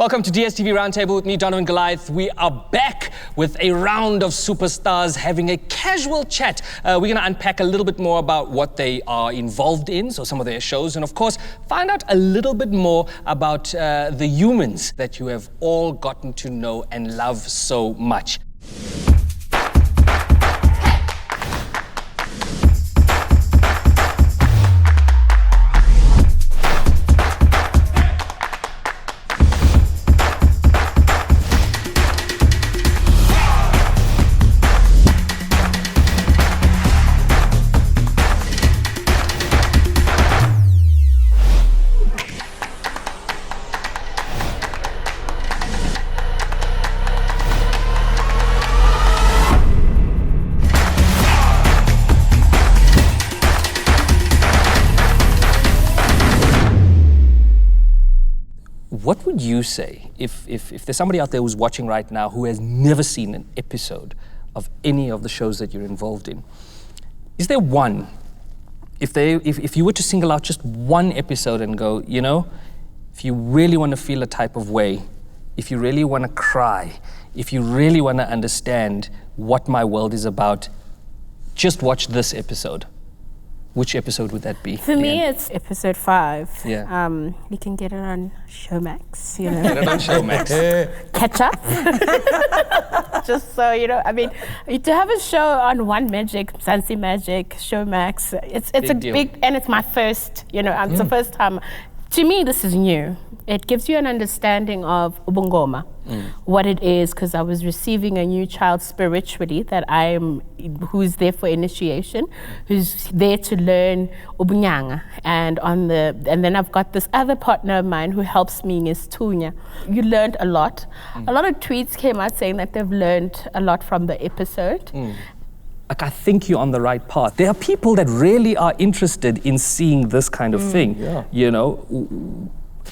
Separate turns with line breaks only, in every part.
Welcome to DStv Roundtable with me, Donovan Goliath. We are back with a round of superstars having a casual chat. We're going to unpack a little bit more about what they are involved in, so some of their shows, and of course, find out a little bit more about the humans that you have all gotten to know and love so much. What would you say if there's somebody out there who's watching right now who has never seen an episode of any of the shows that you're involved in? Is there one, if you were to single out just one episode and go, you know, if you really want to feel a type of way, if you really want to cry, if you really want to understand what my world is about, just watch this episode. Which episode would that be?
For me, it's episode 5.
Yeah.
You can get it on Showmax, you know.
Get it on Showmax.
Catch up. Just so, you know, I mean, to have a show on One Magic, Sansi Magic, Showmax, it's a big, and it's my first, you know, it's the first time. To me, this is new. It gives you an understanding of ubungoma, what it is, because I was receiving a new child spiritually who's there for initiation, who's there to learn ubunyanga, and then I've got this other partner of mine who helps me is Tunya. You learned a lot. A lot of tweets came out saying that they've learned a lot from the episode.
Like, I think you're on the right path. There are people that really are interested in seeing this kind of thing. Yeah. You know,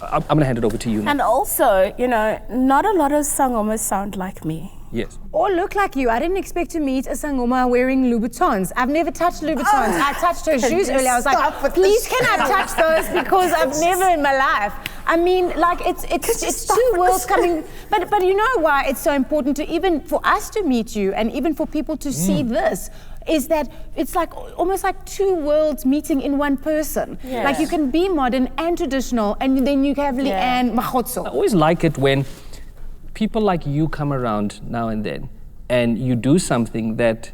I'm going to hand it over to you now.
And also, you know, not a lot of Sangomas sound like me.
Yes.
Or look like you. I didn't expect to meet a Sangoma wearing Louboutins. I've never touched Louboutins. I touched her shoes earlier. I was like, please can I touch those, because I've never in my life. I mean, like, it's two worlds coming. But you know why it's so important to, even for us to meet you and even for people to see this, is that it's like almost like two worlds meeting in one person. Yes. Like, you can be modern and traditional, and then you have Leanne Magotso.
I always like it when people like you come around now and then, and you do something that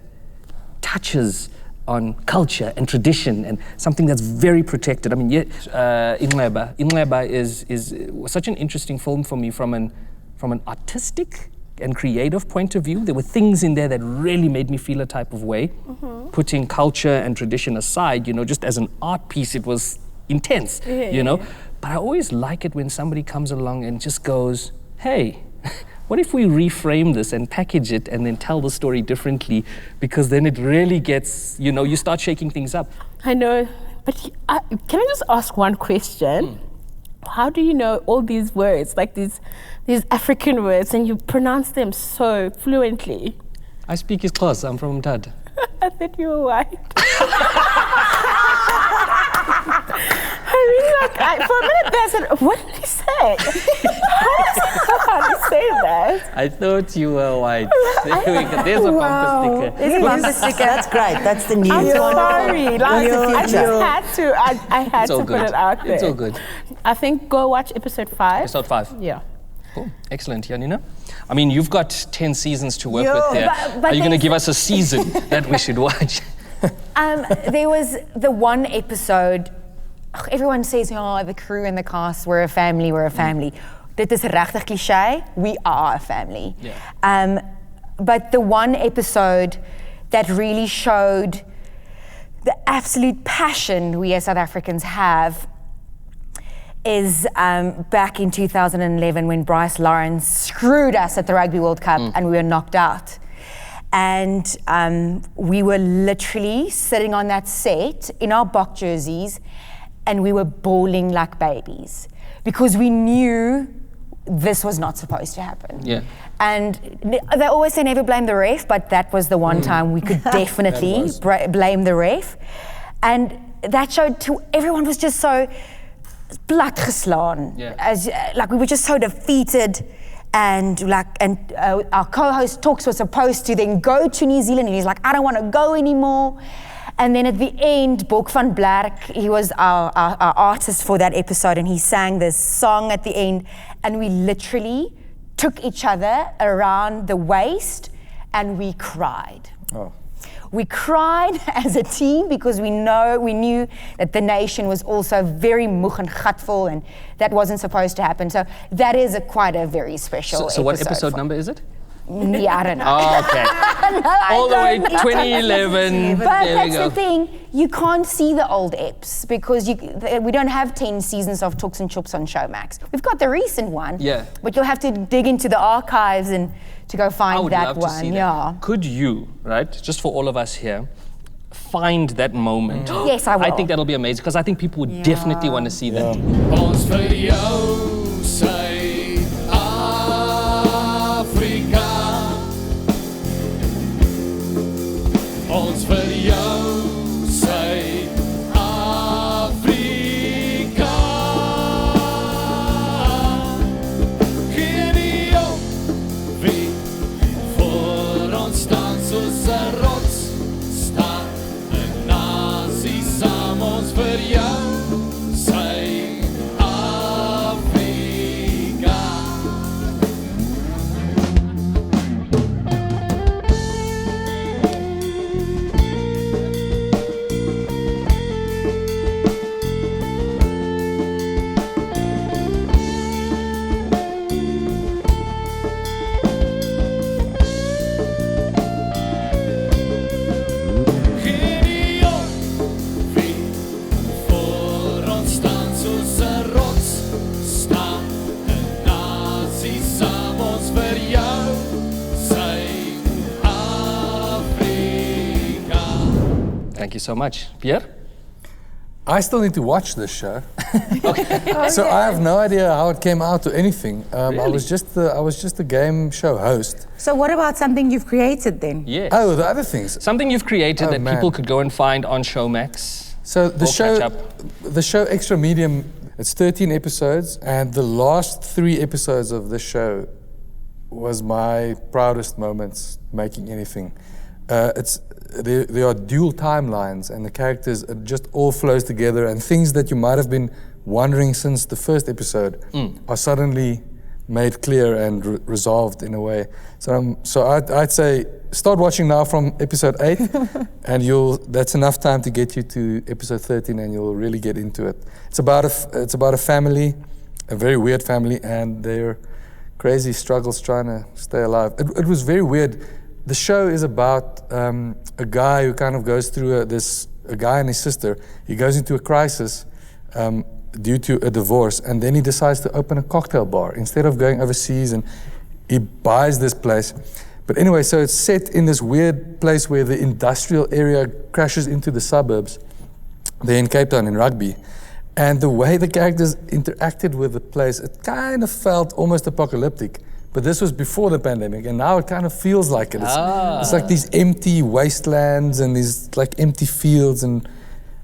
touches on culture and tradition and something that's very protected. I mean, Ingleba is such an interesting film for me from an artistic and creative point of view. There were things in there that really made me feel a type of way. Putting culture and tradition aside, you know, just as an art piece, it was intense, you know. But I always like it when somebody comes along and just goes, hey, what if we reframe this and package it and then tell the story differently? Because then it really gets, you know, you start shaking things up.
I know, but can I just ask one question? How do you know all these words, like these African words, and you pronounce them so fluently?
I speak isiXhosa. I'm from Umtata.
I thought you were white. I mean, like, for a minute there, I said, what did he say? How did he say that?
I thought you were white. There's a bumper sticker.
There's a bumper sticker. That's great. That's the news.
I'm sorry. Like, I just had to put it out there.
It's all good.
I think go watch episode 5.
Episode 5.
Yeah.
Cool. Excellent, Janina. I mean, you've got 10 seasons to work with there. But are you going to give us a season that we should watch?
There was the one episode, everyone says, oh, the crew and the cast, we're a family. Dit is regtig cliché, we are a family. Yeah. But the one episode that really showed the absolute passion we as South Africans have is back in 2011 when Bryce Lawrence screwed us at the Rugby World Cup and we were knocked out. And we were literally sitting on that set in our Bok jerseys, and we were bawling like babies because we knew this was not supposed to happen. Yeah. And they always say never blame the ref, but that was the one time we could definitely blame the ref. And that showed everyone was just so platgeslaan.
Yeah.
As like we were just so defeated, and our co-host Toks was supposed to then go to New Zealand, and he's like, I don't want to go anymore. And then at the end, Bok van Blerk, he was our artist for that episode, and he sang this song at the end, and we literally took each other around the waist and we cried.
Oh.
We cried as a team because we knew that the nation was also very moeg and gatvol, and that wasn't supposed to happen. So that is quite a very special episode.
So what episode number is it?
Yeah, I don't know.
Oh, okay. All the way 2011.
But
there
that's
we go.
the thing, you can't see the old eps because we don't have 10 seasons of Toks and Tjops on Showmax. We've got the recent one,
Yeah.
but you'll have to dig into the archives and to go
I
find
would
that
love
one.
to see that.
Yeah.
Could you, right, just for all of us here, find that moment?
Yes, I will.
I think that'll be amazing because I think people would definitely want to see that.
Ons vir jou sy Afrika. Ons vir jou sy Afrika. Geen nie op wie voor ons staan soos 'n rots staan 'n nasie saam ons vir jou sy Afrika. Geen nie op wie voor ons staan soos 'n rots staan 'n nasie saam ons vir jou sy Afrika.
Thank you so much. Pierre?
I still need to watch this show. So I have no idea how it came out or anything. I was just a game show host.
So what about something you've created then?
Yes.
Oh, the other things.
Something you've created
Oh,
that
man.
people could go and find on Showmax.
So
We'll catch up.
the show Ekstra Medium, it's 13 episodes, and the last 3 episodes of this show was my proudest moments making anything. There are dual timelines, and the characters, it just all flows together, and things that you might have been wondering since the first episode are suddenly made clear and resolved in a way. So I'd say start watching now from episode 8, and that's enough time to get you to episode 13, and you'll really get into it. It's about a family, a very weird family, and their crazy struggles trying to stay alive. It was very weird. The show is about a guy who kind of goes through a guy and his sister. He goes into a crisis due to a divorce, and then he decides to open a cocktail bar instead of going overseas, and he buys this place. But anyway, so it's set in this weird place where the industrial area crashes into the suburbs. They're in Cape Town, in Rugby. And the way the characters interacted with the place, it kind of felt almost apocalyptic. But this was before the pandemic, and now it kind of feels like it. It's like these empty wastelands and these like empty fields, and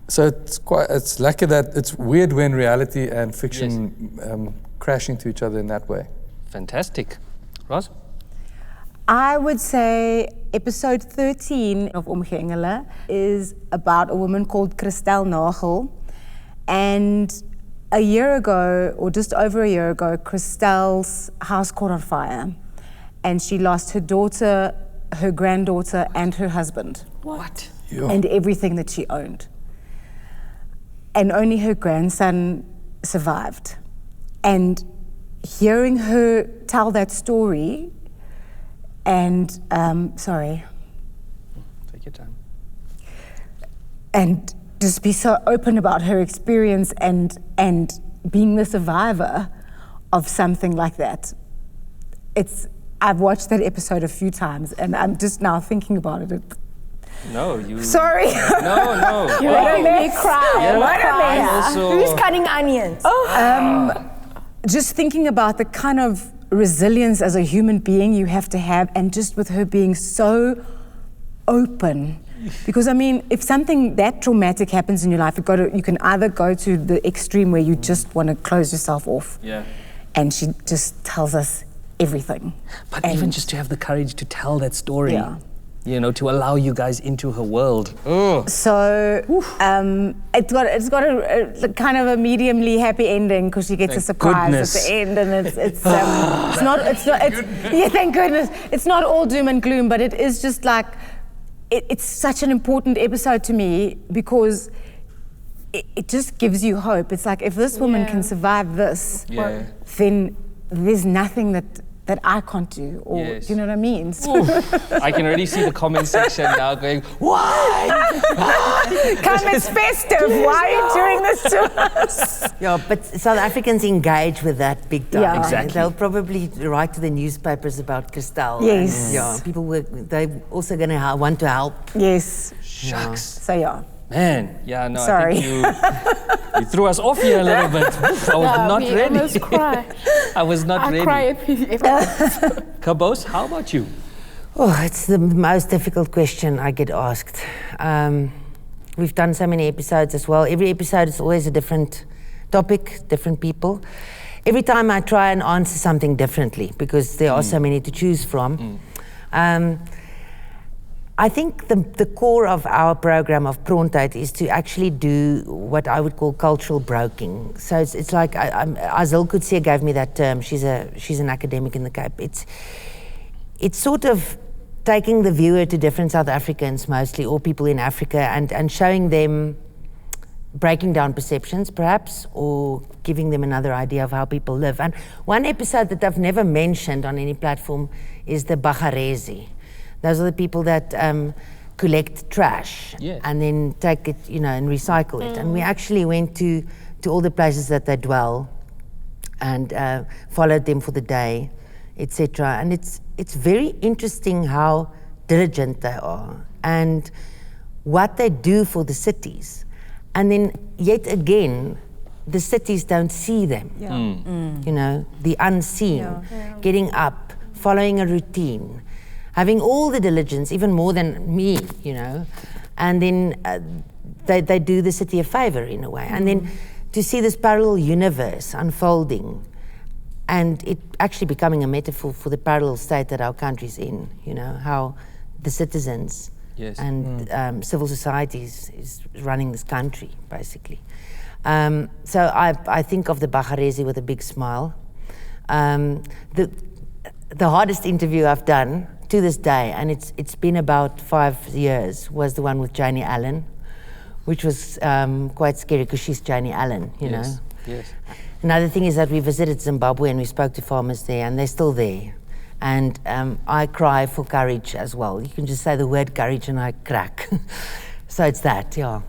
so it's lucky that it's weird when reality and fiction crash into each other in that way.
Fantastic. Roz?
I would say episode 13 of Omgee-Engele is about a woman called Christel Nagel. And a year ago, or just over a year ago, Christel's house caught on fire. And she lost her daughter, her granddaughter, and her husband.
What?
And everything that she owned. And only her grandson survived. And hearing her tell that story, and sorry.
Take your time.
And just be so open about her experience and being the survivor of something like that. I've watched that episode a few times, and I'm just now thinking about it.
No, you...
Sorry.
No.
You're making me cry.
Yeah,
What a
I'm
mess.
also-
Who's cutting onions?
Just thinking about the kind of resilience as a human being you have to have, and just with her being so open Because I mean, if something that traumatic happens in your life, you can either go to the extreme where you just want to close yourself off.
Yeah.
And she just tells us everything.
But even just to have the courage to tell that story,
Yeah.
you know, to allow you guys into her world.
So it's got a kind of a mediumly happy ending because she gets a surprise
goodness.
at the end, and yeah, thank goodness. It's not all doom and gloom, but it is just like it's such an important episode to me because it just gives you hope. It's like if this woman can survive this, then there's nothing that I can't do, or do you know what I mean? So
I can already see the comment section now going, why?
Come, it's festive. Why are you doing this to us?
Yeah, but South Africans engage with that big time.
Yeah.
Exactly.
They'll probably write to the newspapers about Kristal.
Yes.
And, yeah, people they're also going to want to help.
Yes.
Shucks.
So yeah.
Man, yeah, no,
Sorry.
I think you threw us off here a little bit. I was not
I
ready.
almost cry.
I was not
I
ready.
cry if
Kabous, how about you?
Oh, it's the most difficult question I get asked. We've done so many episodes as well. Every episode is always a different topic, different people. Every time I try and answer something differently because there are so many to choose from. I think the core of our program of Prontuit is to actually do what I would call cultural broking. So it's like Azil Kutsia gave me that term. She's an academic in the Cape. It's sort of taking the viewer to different South Africans mostly, or people in Africa, and showing them, breaking down perceptions perhaps, or giving them another idea of how people live. And one episode that I've never mentioned on any platform is the Bagarezi. Those are the people that collect trash and then take it, and recycle it. And we actually went to all the places that they dwell and followed them for the day, etc. And it's very interesting how diligent they are and what they do for the cities. And then yet again, the cities don't see them. The unseen, getting up, following a routine, having all the diligence, even more than me, and then they do the city a favor in a way. And then to see this parallel universe unfolding and it actually becoming a metaphor for the parallel state that our country's in, how the citizens and civil society is running this country, basically. So I think of the Bagarezi with a big smile. The hardest interview I've done to this day, and it's been about 5 years, was the one with Janie Allen, which was quite scary because she's Janie Allen, you know.
Yes.
Another thing is that we visited Zimbabwe and we spoke to farmers there, and they're still there. And I cry for courage as well. You can just say the word courage and I crack. So it's that, yeah.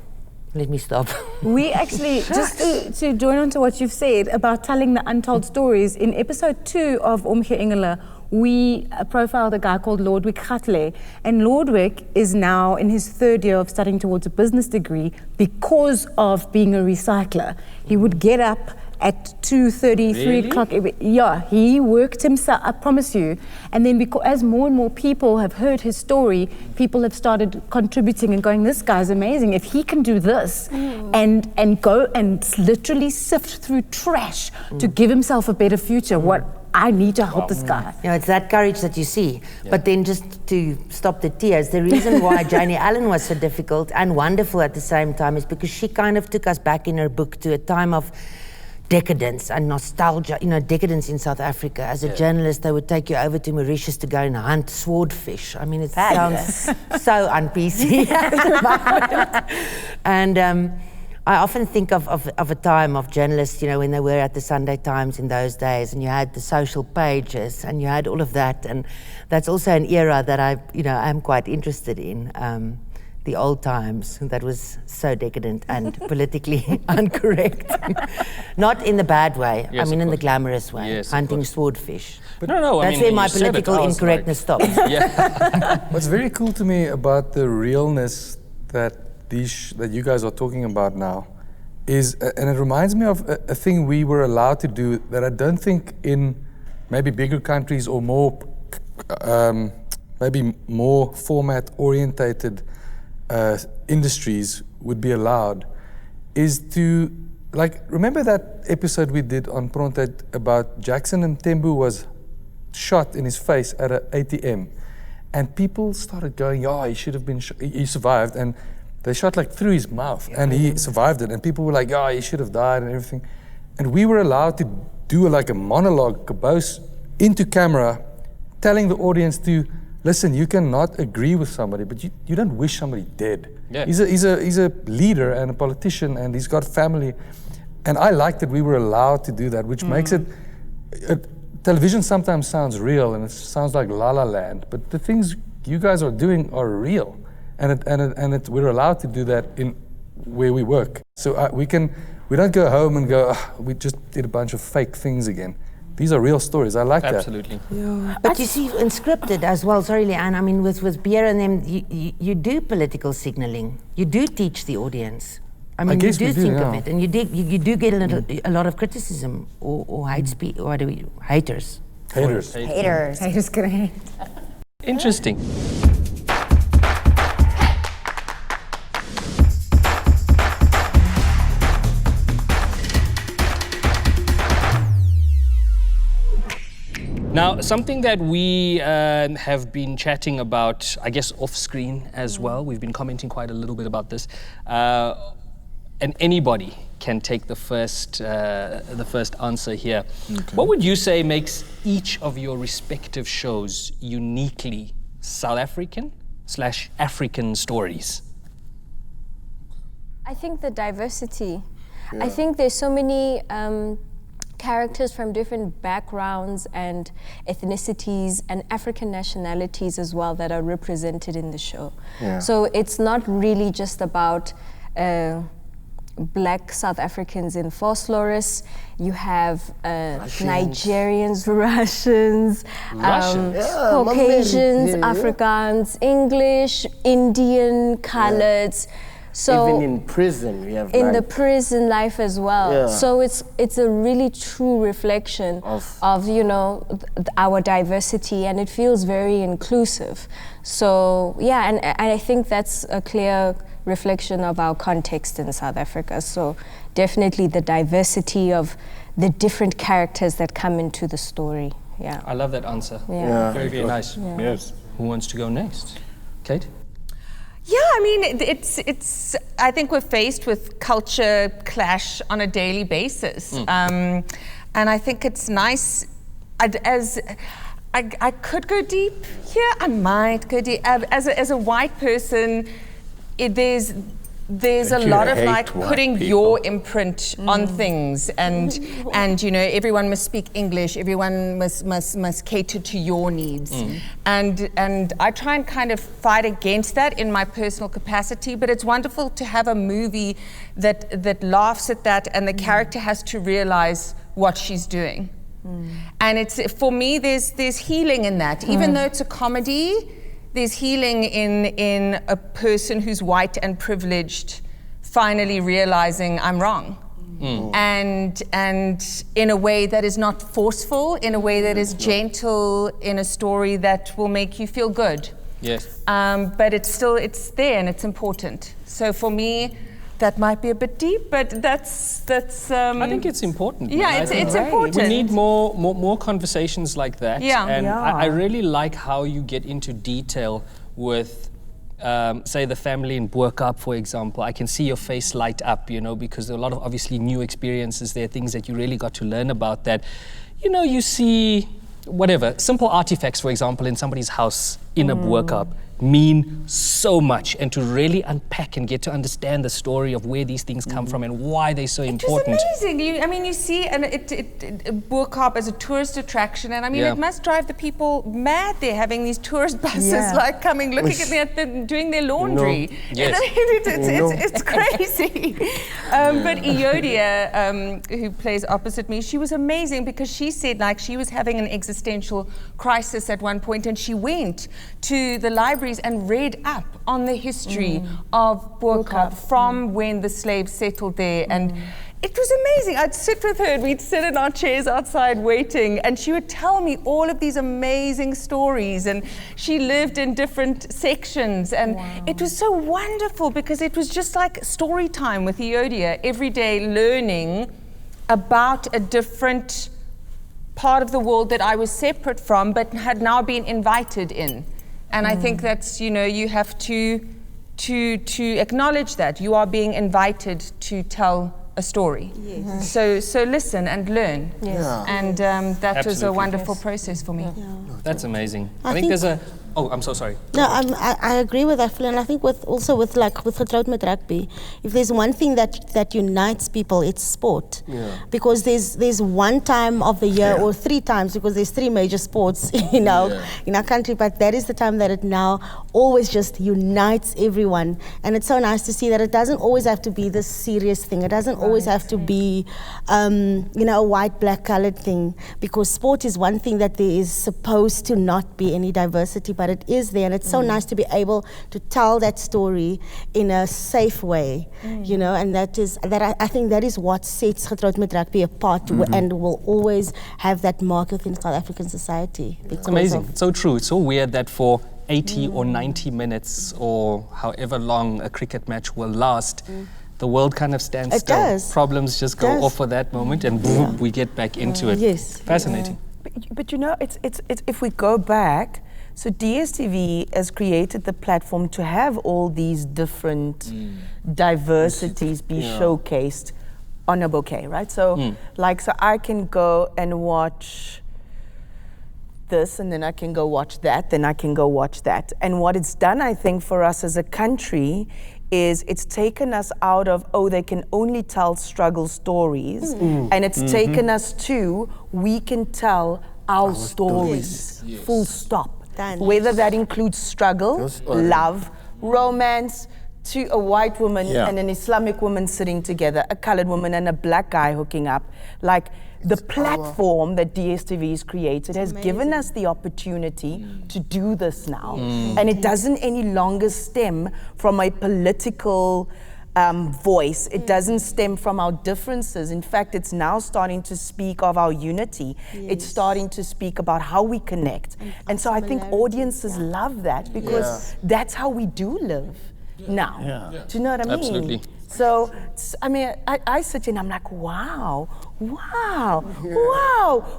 Let me stop.
We actually, just to join on to what you've said about telling the untold stories, in episode 2 of Omgee-Engele, we profiled a guy called Lordwick Gatle, and Lordwick is now in his 3rd year of studying towards a business degree because of being a recycler. He would get up at 2:30, 3 o'clock. Yeah, he worked himself, I promise you. And then as more and more people have heard his story, people have started contributing and going, this guy's amazing. If he can do this and go and literally sift through trash to give himself a better future, I need to help this guy.
It's that courage that you see. Yeah. But then just to stop the tears, the reason why Janie Allen was so difficult and wonderful at the same time is because she kind of took us back in her book to a time of decadence and nostalgia, decadence in South Africa. As a journalist, they would take you over to Mauritius to go and hunt swordfish. I mean, it sounds so un-PC. And I often think of a time of journalists, when they were at the Sunday Times in those days, and you had the social pages, and you had all of that, and that's also an era that I'm quite interested in. The old times, that was so decadent and politically incorrect. Not in the bad way, in the glamorous way, hunting swordfish.
But no,
that's where my political incorrectness stops.
What's very cool to me about the realness that you guys are talking about now is, and it reminds me of a thing we were allowed to do that I don't think in maybe bigger countries or more, maybe more format orientated industries would be allowed is to, like, remember that episode we did on Prontuit about Jackson and Tembu was shot in his face at an ATM, and people started going, "Oh, he should have been, he survived," and they shot like through his mouth, and he survived it, and people were like, "Oh, he should have died," and everything, and we were allowed to do like a monologue, Kabous, into camera, telling the audience to listen. You cannot agree with somebody, but you don't wish somebody dead.
Yeah.
He's a leader and a politician, and he's got family, and I like that we were allowed to do that, which makes it. Television sometimes sounds real and it sounds like La La Land, but the things you guys are doing are real, and we're allowed to do that in where we work. So we don't go home and go, we just did a bunch of fake things again. These are real stories. I like that.
Absolutely.
Yeah. But you see, in scripted as well, sorry Leanne, I mean with Pierre and them, you do political signaling. You do teach the audience. I mean, you do think of it, and you do get a lot of criticism or hate speech, or haters.
Haters.
Haters gonna hate.
Interesting. Now, something that we have been chatting about, I guess, off screen as well. We've been commenting quite a little bit about this. And anybody can take the first answer here. Okay. What would you say makes each of your respective shows uniquely South African/African stories?
I think the diversity. Yeah. I think there's so many characters from different backgrounds and ethnicities and African nationalities as well that are represented in the show. Yeah. So it's not really just about Black South Africans in Vosloorus. You have Nigerians, Russians, Caucasians, Afrikaans, English, Indian, coloreds. So
even in prison, we have
the prison life as well. Yeah. So it's a really true reflection of our diversity, and it feels very inclusive. So yeah, and I think that's a clear reflection of our context in South Africa. So definitely the diversity of the different characters that come into the story. Yeah.
I love that answer.
Yeah.
Very, very nice.
Yeah.
Yes.
Who wants to go next? Kate?
Yeah, I mean, it's. I think we're faced with culture clash on a daily basis, and I think it's nice. I could go deep here. I might go deep. As a white person, there's a lot of like putting your imprint on things, and everyone must speak English, everyone must cater to your needs, and I try and kind of fight against that in my personal capacity. But it's wonderful to have a movie that laughs at that, and the character has to realize what she's doing, and it's, for me, there's healing in that, even though it's a comedy. There's healing in a person who's white and privileged finally realizing I'm wrong. And in a way that is not forceful, in a way that is gentle, in a story that will make you feel good.
Yes.
But it's there and it's important. So for me, that might be a bit deep, but that's.
I think it's important.
Yeah, it's important.
We need more conversations like that.
Yeah.
And I really like how you get into detail with, say, the family in Boerkaap, for example. I can see your face light up, because there are a lot of obviously new experiences there, things that you really got to learn about that. You see, whatever, simple artifacts, for example, in somebody's house in a Boerkaap mean so much, and to really unpack and get to understand the story of where these things come from and why they're so important.
It's amazing. You see Boerkaap as a tourist attraction, and it must drive the people mad. They're having these tourist buses coming, looking at me, doing their laundry.
Yes.
It's crazy. But Iodia, who plays opposite me, she was amazing because she said she was having an existential crisis at one point, and she went to the libraries and read up on the history of Boerkaap from when the slaves settled there, and it was amazing. I'd sit with her and we'd sit in our chairs outside waiting, and she would tell me all of these amazing stories, and she lived in different sections, and it was so wonderful because it was just like story time with Iodia, every day learning about a different part of the world that I was separate from but had now been invited in. And I think that's, you have to acknowledge that you are being invited to tell a story. Yes. So listen and learn. Yes. Yeah. And that was a wonderful process for me.
Yeah. That's amazing. I think there's a... Oh, I'm so sorry.
No, I agree with that, Phil, and I think with Getroud met Rugby, if there's one thing that unites people, it's sport. Yeah. Because there's one time of the year, or 3 times, because there's 3 major sports, in our country, but that is the time that it now always just unites everyone. And it's so nice to see that it doesn't always have to be this serious thing. It doesn't always have to be, a white, black, colored thing, because sport is one thing that there is supposed to not be any diversity, but it is there, and it's so nice to be able to tell that story in a safe way, and I think that is what sets Getroud met Rugby apart, and will always have that mark within South African society.
It's amazing. It's so true. It's so weird that for 80 or 90 minutes or however long a cricket match will last, the world kind of stands still.
Does.
Problems just go off for that moment, and boom, we get back into it.
Yes.
Fascinating.
But it's if we go back, so DStv has created the platform to have all these different diversities be showcased on a bouquet, right? So, so I can go and watch this, and then I can go watch that, then I can go watch that. And what it's done, I think, for us as a country is it's taken us out of, they can only tell struggle stories, and it's taken us to, we can tell our stories, full stop. Whether that includes struggle, love, romance, to a white woman and an Islamic woman sitting together, a colored woman and a black guy hooking up. Like, the platform that DStv has created has given us the opportunity to do this now. And it doesn't any longer stem from a political voice. It doesn't stem from our differences. In fact, it's now starting to speak of our unity. It's starting to speak about how we connect. And so I think audiences love that, because that's how we do live now. Do you know what I mean?
Absolutely.
So, I sit and I'm like, wow,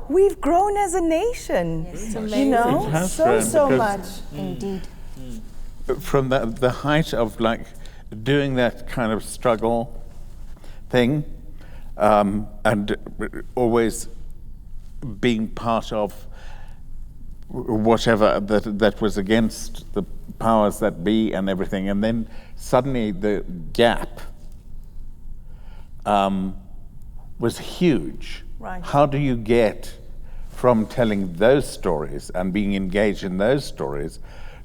we've grown as a nation. So much.
Indeed.
From the height of doing that kind of struggle thing, and always being part of whatever that was against the powers that be and everything, and then suddenly the gap was huge.
Right.
How do you get from telling those stories and being engaged in those stories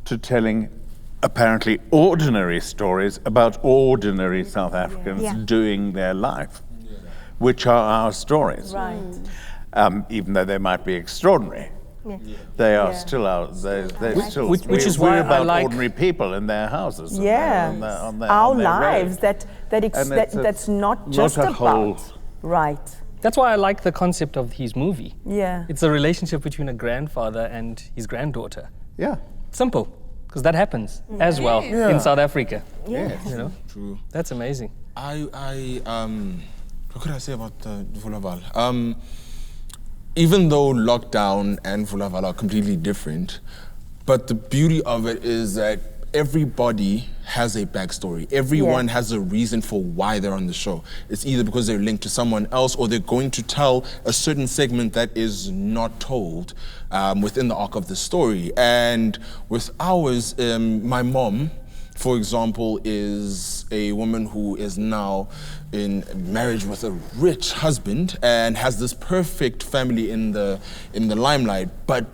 to telling apparently ordinary stories about ordinary South Africans doing their life, which are our stories.
Right.
Even though they might be extraordinary, they are still out. They're still.
Which is why
about
I like
ordinary people in their houses.
Our lives. That's not just
a whole.
About. Right.
That's why I like the concept of his movie.
Yeah.
It's a relationship between a grandfather and his granddaughter.
Yeah.
Simple. Because that happens as well in South Africa.
Yes.
True.
That's amazing.
What could I say about Vula Vala? Even though lockdown and Vula Vala are completely different, but the beauty of it is that everybody has a backstory. Everyone has a reason for why they're on the show. It's either because they're linked to someone else, or they're going to tell a certain segment that is not told within the arc of the story. And with ours, my mom, for example, is a woman who is now in marriage with a rich husband and has this perfect family in the limelight, but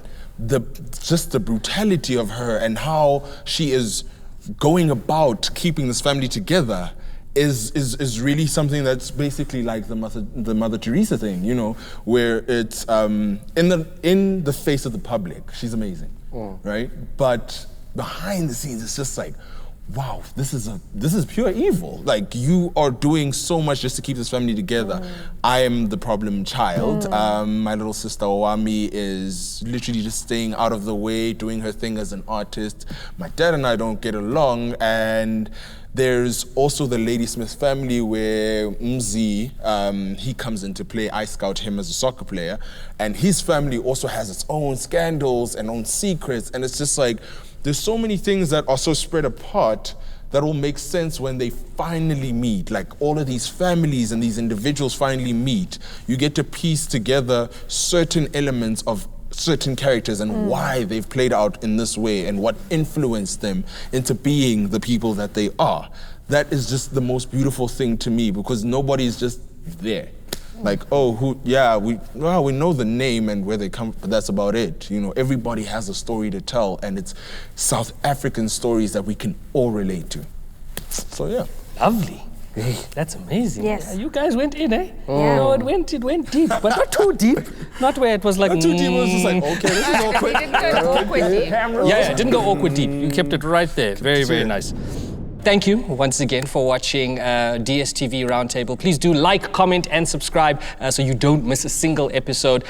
just the brutality of her and how she is going about keeping this family together is really something that's basically like the Mother Teresa thing, where it's in the face of the public, she's amazing, right? But behind the scenes, it's just like, wow, this is pure evil. Like, you are doing so much just to keep this family together. I am the problem child. My little sister Owami is literally just staying out of the way, doing her thing as an artist. My dad and I don't get along, and there's also the Ladysmith family where Mzi, he comes into play. I scout him as a soccer player, and his family also has its own scandals and own secrets, and it's just like, there's so many things that are so spread apart that will make sense when they finally meet. Like, all of these families and these individuals finally meet. You get to piece together certain elements of certain characters and why they've played out in this way and what influenced them into being the people that they are. That is just the most beautiful thing to me, because nobody's just there. Like, oh, we know the name and where they come from, but that's about it. You know, everybody has a story to tell, and it's South African stories that we can all relate to. So, yeah.
Lovely. Hey, that's amazing.
Yes.
Yeah, you guys went in, eh?
Yeah.
No, it went deep, but not too deep. Not where it was like,
Not too deep, it was just like, okay, this is awkward.
You didn't go awkward deep.
Yeah, it didn't go awkward deep. You kept it right there. Very, very nice. Thank you once again for watching DStv Roundtable. Please do like, comment, and subscribe so you don't miss a single episode.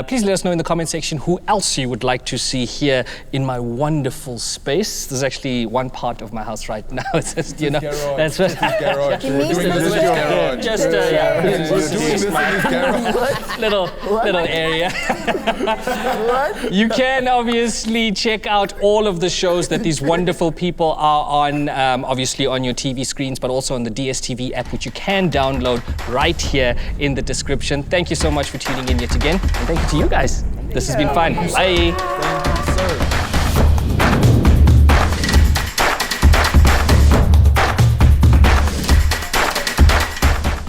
Please let us know in the comment section who else you would like to see here in my wonderful space. There's actually one part of my house right now. It's just, you know, that's what. Little area. You can obviously check out all of the shows that these wonderful people are on. Obviously on your TV screens, but also on the DStv app, which you can download right here in the description. Thank you so much for tuning in yet again. And thank you to you guys. This has been fun. Bye.